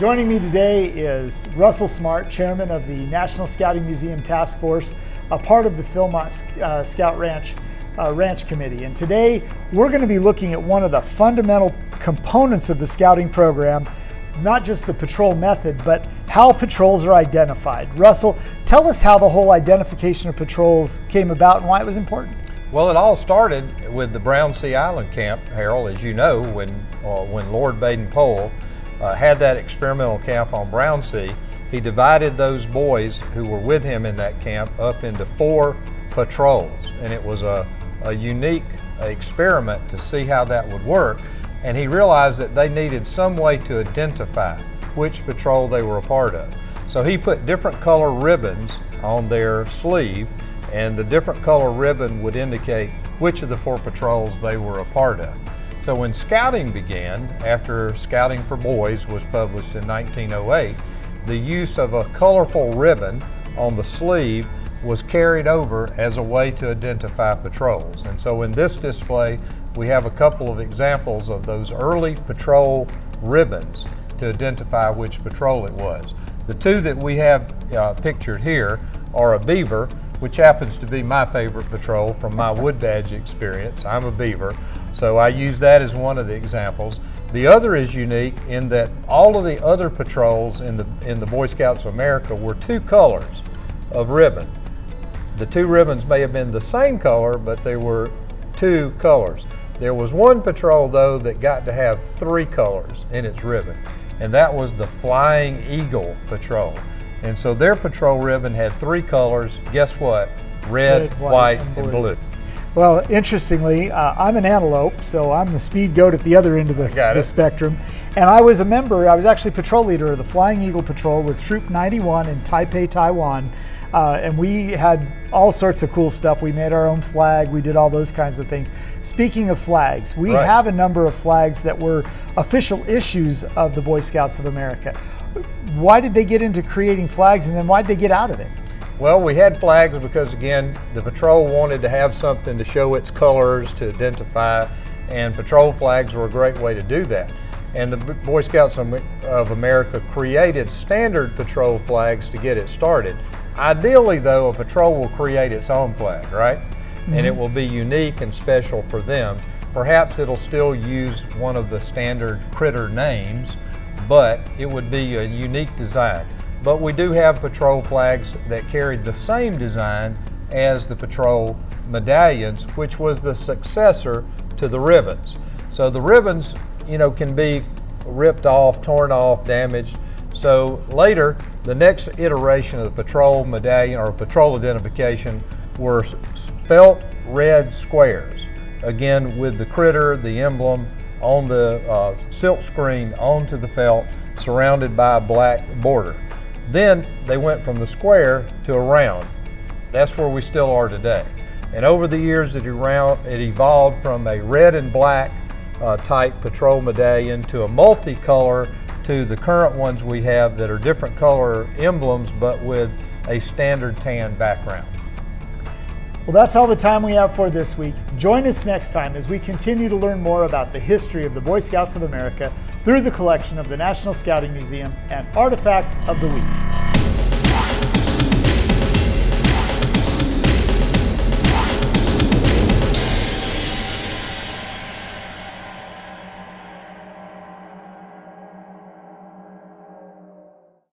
Joining me today is Russell Smart, Chairman of the National Scouting Museum Task Force, a part of the Philmont Scout Ranch Committee. And today we're going to be looking at one of the fundamental components of the scouting program, not just the patrol method, but how patrols are identified. Russell, tell us how the whole identification of patrols came about and why it was important. Well, it all started with the Brownsea Island Camp, Harold, as you know, when Lord Baden-Powell had that experimental camp on Brownsea. He divided those boys who were with him in that camp up into 4 patrols, and it was a unique experiment to see how that would work. And he realized that they needed some way to identify which patrol they were a part of. So he put different color ribbons on their sleeve, and the different color ribbon would indicate which of the 4 patrols they were a part of. So when scouting began, after Scouting for Boys was published in 1908, the use of a colorful ribbon on the sleeve was carried over as a way to identify patrols. And so in this display, we have a couple of examples of those early patrol ribbons to identify which patrol it was. The 2 that we have pictured here are a beaver, which happens to be my favorite patrol from my Wood Badge experience. I'm a beaver, so I use that as one of the examples. The other is unique in that all of the other patrols in the Boy Scouts of America were 2 colors of ribbon. The 2 ribbons may have been the same color, but they were 2 colors. There was one patrol, though, that got to have 3 colors in its ribbon, and that was the Flying Eagle Patrol. And so their patrol ribbon had 3 colors. Guess what? Red, white, and blue. Well, interestingly, I'm an antelope, so I'm the speed goat at the other end of the spectrum. And I was actually patrol leader of the Flying Eagle Patrol with Troop 91 in Taipei, Taiwan. And we had all sorts of cool stuff. We made our own flag. We did all those kinds of things. Speaking of flags, we have a number of flags that were official issues of the Boy Scouts of America. Why did they get into creating flags, and then why did they get out of it? Well, we had flags because, again, the patrol wanted to have something to show its colors, to identify, and patrol flags were a great way to do that. And the Boy Scouts of America created standard patrol flags to get it started. Ideally, though, a patrol will create its own flag, right? Mm-hmm. And it will be unique and special for them. Perhaps it'll still use one of the standard critter names, but it would be a unique design. But we do have patrol flags that carried the same design as the patrol medallions, which was the successor to the ribbons. So the ribbons, can be ripped off, torn off, damaged. So later, the next iteration of the patrol medallion or patrol identification were felt red squares, again with the critter, the emblem, on the silk screen onto the felt, surrounded by a black border. Then they went from the square to a round. That's where we still are today. And over the years, it evolved from a red and black type patrol medallion to a multicolor, to the current ones we have that are different color emblems, but with a standard tan background. Well, that's all the time we have for this week. Join us next time as we continue to learn more about the history of the Boy Scouts of America through the collection of the National Scouting Museum and Artifact of the Week.